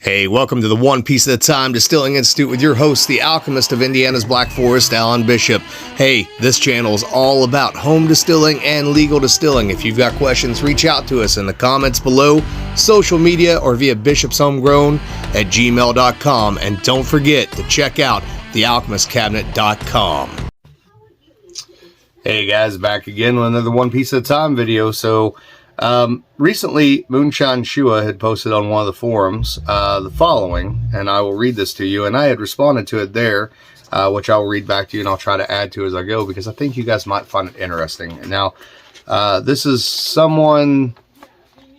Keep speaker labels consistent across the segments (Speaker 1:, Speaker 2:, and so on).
Speaker 1: Hey, welcome to the One Piece at a Time Distilling Institute with your host, the alchemist of Indiana's Black Forest, Alan Bishop. Hey, this channel is all about home distilling and legal distilling. If you've got questions, reach out to us in the comments below, social media, or via bishopshomegrown@gmail.com. And don't forget to check out thealchemistcabinet.com. Hey guys, back again with another One Piece at a Time video. Recently, Moonshine Shua had posted on one of the forums the following, and I will read this to you, and I had responded to it there, which I'll read back to you, and I'll try to add to as I go, because I think you guys might find it interesting. And now, this is someone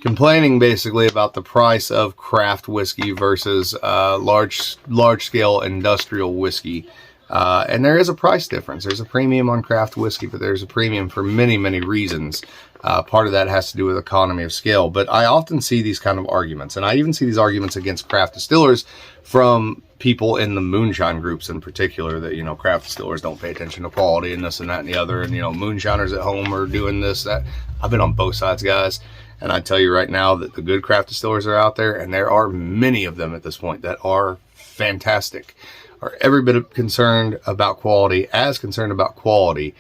Speaker 1: complaining basically about the price of craft whiskey versus large-scale industrial whiskey. And there is a price difference. There's a premium on craft whiskey, but there's a premium for many, many reasons. Part of that has to do with economy of scale. But I often see these kind of arguments, and I even see these arguments against craft distillers from people in the moonshine groups in particular, that, you know, craft distillers don't pay attention to quality and this and that and the other, and, you know, moonshiners at home are doing this, that. I've been on both sides, guys, and I tell you right now that the good craft distillers are out there, and there are many of them at this point that are fantastic, are every bit concerned about quality, as concerned about quality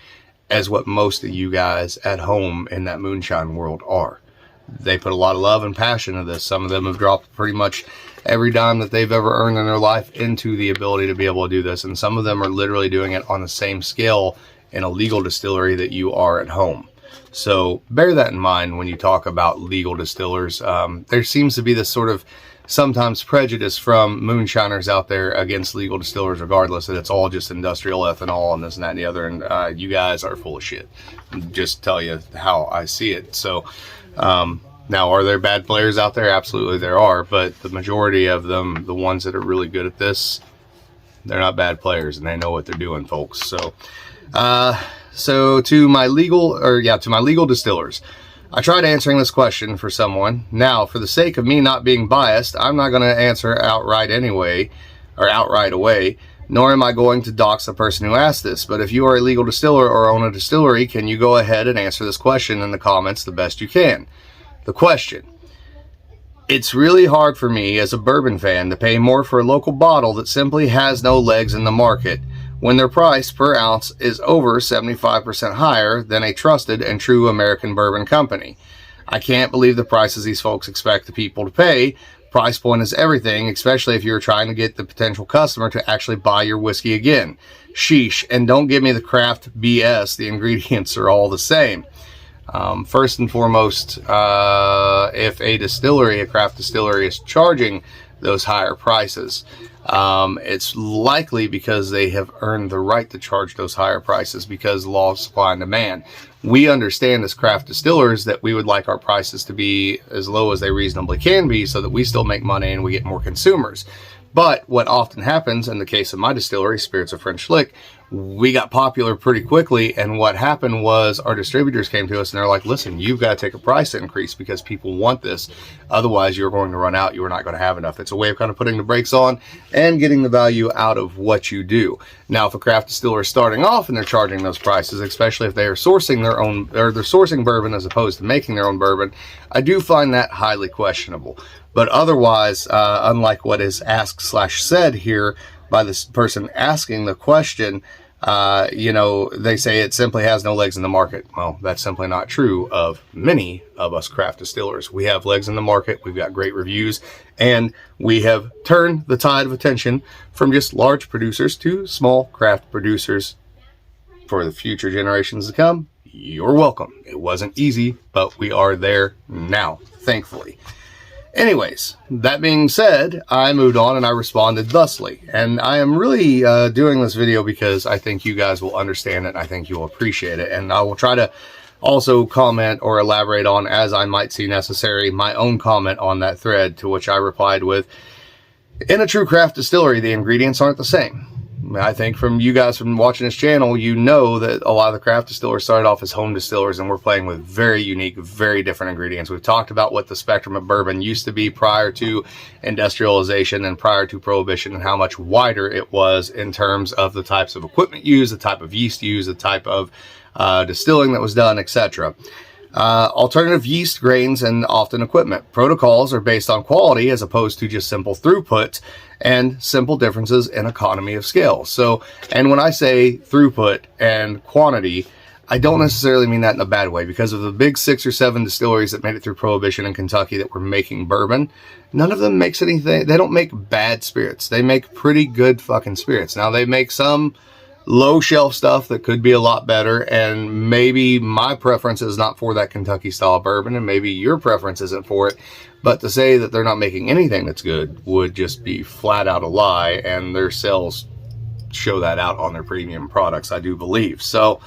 Speaker 1: as what most of you guys at home in that moonshine world are. They put a lot of love and passion into this. Some of them have dropped pretty much every dime that they've ever earned in their life into the ability to be able to do this. And some of them are literally doing it on the same scale in a legal distillery that you are at home. So bear that in mind when you talk about legal distillers. There seems to be this sort of sometimes prejudice from moonshiners out there against legal distillers, regardless, that it's all just industrial ethanol and this and that and the other, and you guys are full of shit. Just tell you how I see it. So now, are there bad players out there? Absolutely there are, but the majority of them, the ones that are really good at this, they're not bad players, and they know what they're doing, folks. So to my legal distillers, I tried answering this question for someone. Now, for the sake of me not being biased, I'm not going to answer outright away, nor am I going to dox the person who asked this. But if you are a legal distiller or own a distillery, can you go ahead and answer this question in the comments the best you can? The question: it's really hard for me as a bourbon fan to pay more for a local bottle that simply has no legs in the market, when their price per ounce is over 75% higher than a trusted and true American bourbon company. I can't believe the prices these folks expect the people to pay. Price point is everything, especially if you're trying to get the potential customer to actually buy your whiskey again. Sheesh, and don't give me the craft BS. The ingredients are all the same. First and foremost, if a craft distillery is charging those higher prices, it's likely because they have earned the right to charge those higher prices because law of supply and demand. We understand as craft distillers that we would like our prices to be as low as they reasonably can be so that we still make money and we get more consumers. But what often happens in the case of my distillery, Spirits of French Lick, we got popular pretty quickly, and what happened was our distributors came to us and they're like, listen, you've got to take a price increase because people want this. Otherwise, you're going to run out. You're not going to have enough. It's a way of kind of putting the brakes on and getting the value out of what you do. Now, if a craft distiller is starting off and they're charging those prices, especially if they are sourcing their own, or they're sourcing bourbon as opposed to making their own bourbon, I do find that highly questionable. But otherwise, unlike what is asked/said here by this person asking the question, you know, they say it simply has no legs in the market. Well, that's simply not true of many of us craft distillers. We have legs in the market. We've got great reviews, and we have turned the tide of attention from just large producers to small craft producers for the future generations to come. You're welcome. It wasn't easy, but we are there now, thankfully. Anyways, that being said, I moved on and I responded thusly. And I am really doing this video because I think you guys will understand it and I think you will appreciate it. And I will try to also comment or elaborate on, as I might see necessary, my own comment on that thread, to which I replied with, in a true craft distillery, the ingredients aren't the same. I think from you guys from watching this channel, you know that a lot of the craft distillers started off as home distillers, and we're playing with very unique, very different ingredients. We've talked about what the spectrum of bourbon used to be prior to industrialization and prior to prohibition, and how much wider it was in terms of the types of equipment used, the type of yeast used, the type of distilling that was done, etc. Alternative yeast, grains, and often equipment. Protocols are based on quality as opposed to just simple throughput and simple differences in economy of scale. So, and when I say throughput and quantity, I don't necessarily mean that in a bad way, because of the big 6 or 7 distilleries that made it through Prohibition in Kentucky that were making bourbon, none of them makes anything. They don't make bad spirits. They make pretty good fucking spirits. Now, they make some low shelf stuff that could be a lot better, and maybe my preference is not for that Kentucky style bourbon, and maybe your preference isn't for it. But to say that they're not making anything that's good would just be flat out a lie, and their sales show that out on their premium products, I do believe. So,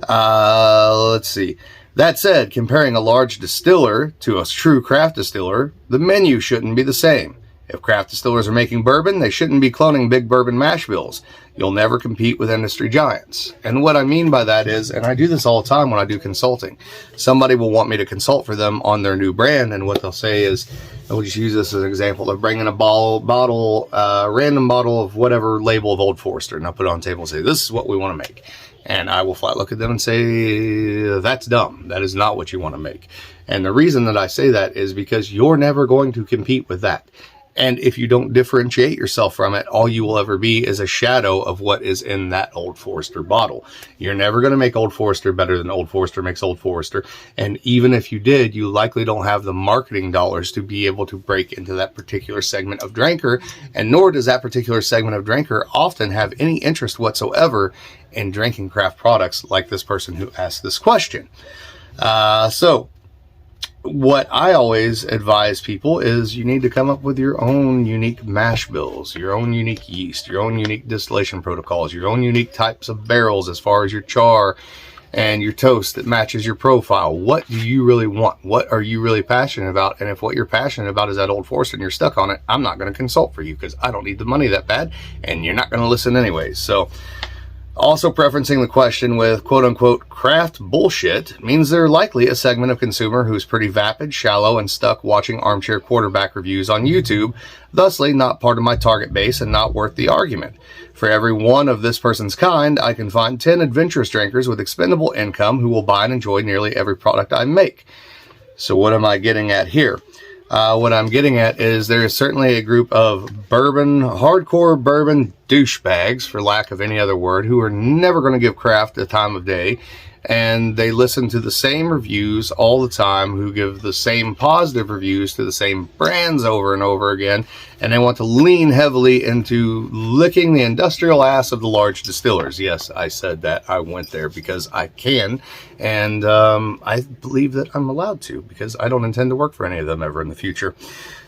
Speaker 1: let's see. That said, comparing a large distiller to a true craft distiller, the menu shouldn't be the same. If craft distillers are making bourbon, they shouldn't be cloning big bourbon mash bills. You'll never compete with industry giants. And what I mean by that is, and I do this all the time when I do consulting, somebody will want me to consult for them on their new brand, and what they'll say is, and we'll just use this as an example, they're bringing a random bottle of whatever label of Old Forester, and I'll put it on the table and say, this is what we want to make. And I will flat look at them and say, that's dumb. That is not what you want to make. And the reason that I say that is because you're never going to compete with that. And if you don't differentiate yourself from it, all you will ever be is a shadow of what is in that Old Forester bottle. You're never going to make Old Forester better than Old Forester makes Old Forester. And even if you did, you likely don't have the marketing dollars to be able to break into that particular segment of drinker. And nor does that particular segment of drinker often have any interest whatsoever in drinking craft products like this person who asked this question. So what I always advise people is you need to come up with your own unique mash bills, your own unique yeast, your own unique distillation protocols, your own unique types of barrels as far as your char and your toast that matches your profile. What do you really want? What are you really passionate about? And if what you're passionate about is that Old Forester and you're stuck on it, I'm not going to consult for you because I don't need the money that bad, and you're not going to listen anyways. So, also preferencing the question with quote-unquote craft bullshit means they're likely a segment of consumer who's pretty vapid, shallow, and stuck watching armchair quarterback reviews on YouTube, thusly not part of my target base and not worth the argument. For every one of this person's kind, I can find 10 adventurous drinkers with expendable income who will buy and enjoy nearly every product I make. So what am I getting at here? What I'm getting at is there is certainly a group of hardcore bourbon douchebags, for lack of any other word, who are never going to give craft the time of day. And they listen to the same reviews all the time, who give the same positive reviews to the same brands over and over again. And they want to lean heavily into licking the industrial ass of the large distillers. Yes, I said that. I went there because I can. And I believe that I'm allowed to, because I don't intend to work for any of them ever in the future.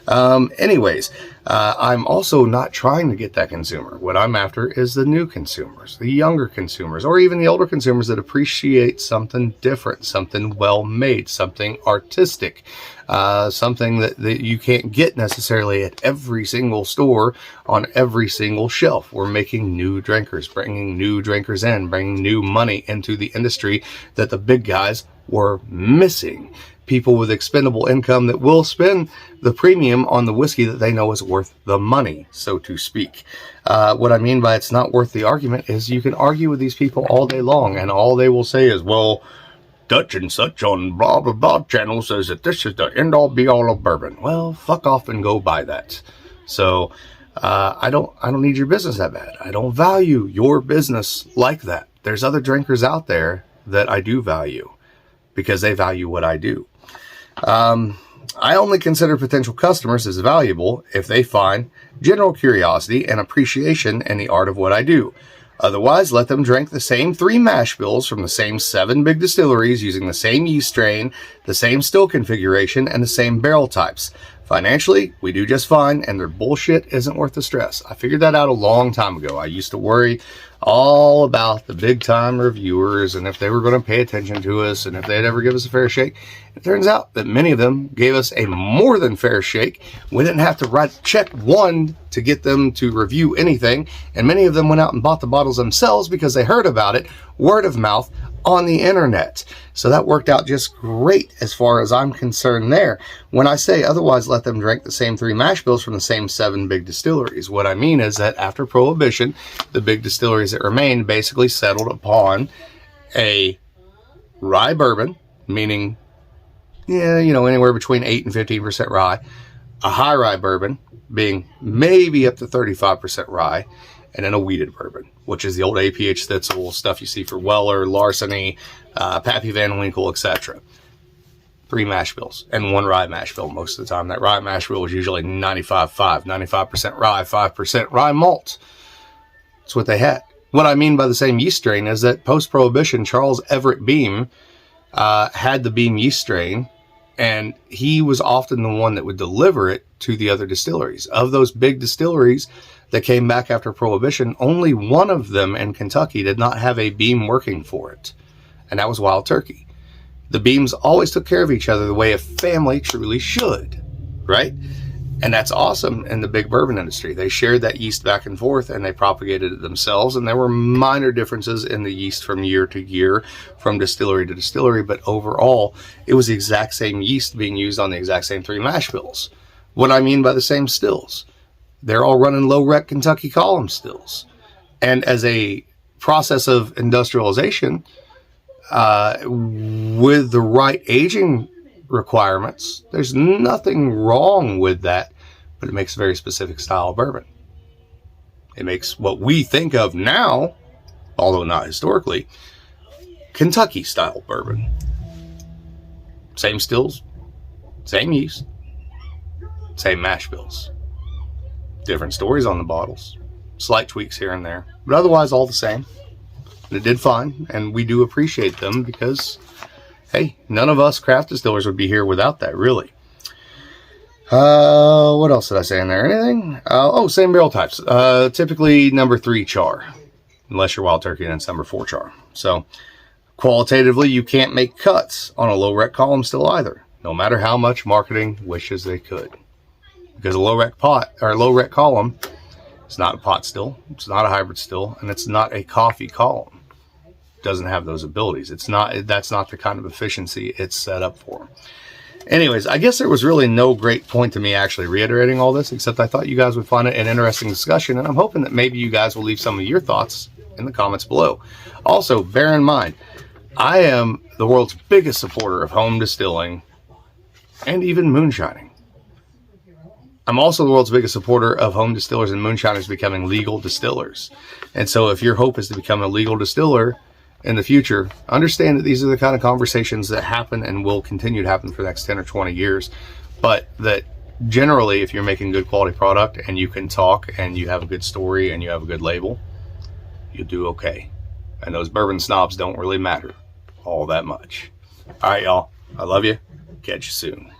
Speaker 1: Anyways, I'm also not trying to get that consumer. What I'm after is the new consumers, the younger consumers, or even the older consumers that appreciate something different, something well made, something artistic, something that you can't get necessarily at every single store on every single shelf. We're making new drinkers, bringing new drinkers in, bringing new money into the industry that the big guys were missing. People with expendable income that will spend the premium on the whiskey that they know is worth the money, so to speak. What I mean by it's not worth the argument is you can argue with these people all day long, and all they will say is, well, Dutch and such on blah blah blah channel says that this is the end all be all of bourbon. Well, fuck off and go buy that. So I don't need your business that bad. I don't value your business like that. There's other drinkers out there that I do value because they value what I do. I only consider potential customers as valuable if they find general curiosity and appreciation in the art of what I do. Otherwise, let them drink the same 3 mash bills from the same 7 big distilleries using the same yeast strain, the same still configuration, and the same barrel types. Financially, we do just fine, and their bullshit isn't worth the stress. I figured that out a long time ago. I used to worry all about the big-time reviewers and if they were going to pay attention to us and if they'd ever give us a fair shake. It turns out that many of them gave us a more than fair shake. We didn't have to write check 1 to get them to review anything, and many of them went out and bought the bottles themselves because they heard about it, word of mouth, on the internet. So that worked out just great as far as I'm concerned there. When I say otherwise, let them drink the same 3 mash bills from the same 7 big distilleries. What I mean is that after Prohibition, the big distilleries that remained basically settled upon a rye bourbon, meaning yeah, you know, anywhere between 8 and 15% rye. A high rye bourbon being maybe up to 35% rye, and then a wheated bourbon, which is the old APH Stitzel stuff you see for Weller, Larceny, Pappy Van Winkle, etc. 3 mash bills and 1 rye mash bill most of the time. That rye mash bill is usually 95% rye, 5% rye malt. That's what they had. What I mean by the same yeast strain is that post-Prohibition, Charles Everett Beam had the Beam yeast strain, and he was often the one that would deliver it to the other distilleries. Of those big distilleries that came back after Prohibition, only one of them in Kentucky did not have a Beam working for it, and that was Wild Turkey. The Beams always took care of each other the way a family truly should, right? And that's awesome in the big bourbon industry. They shared that yeast back and forth, and they propagated it themselves, and there were minor differences in the yeast from year to year, from distillery to distillery, but overall, it was the exact same yeast being used on the exact same 3 mash bills. What I mean by the same stills, they're all running low-rec Kentucky column stills. And as a process of industrialization, with the right aging requirements, there's nothing wrong with that, but it makes a very specific style of bourbon. It makes what we think of now, although not historically, Kentucky style bourbon. Same stills, same yeast, same mash bills, different stories on the bottles, slight tweaks here and there, but otherwise all the same. And it did fine, and we do appreciate them because, hey, none of us craft distillers would be here without that, really. What else did I say in there? Anything? Same barrel types. Typically number 3 char, unless you're Wild Turkey, then it's number 4 char. So qualitatively, you can't make cuts on a low rec column still either, no matter how much marketing wishes they could, because a low rec pot or a low rec column, it's not a pot still, it's not a hybrid still, and it's not a coffee column. Doesn't have those abilities. That's not the kind of efficiency it's set up for. Anyways, I guess there was really no great point to me actually reiterating all this, except I thought you guys would find it an interesting discussion, and I'm hoping that maybe you guys will leave some of your thoughts in the comments below. Also, bear in mind, I am the world's biggest supporter of home distilling and even moonshining. I'm also the world's biggest supporter of home distillers and moonshiners becoming legal distillers. And so if your hope is to become a legal distiller in the future, understand that these are the kind of conversations that happen and will continue to happen for the next 10 or 20 years. But that generally, if you're making good quality product and you can talk and you have a good story and you have a good label, you'll do okay. And those bourbon snobs don't really matter all that much. All right, y'all. I love you. Catch you soon.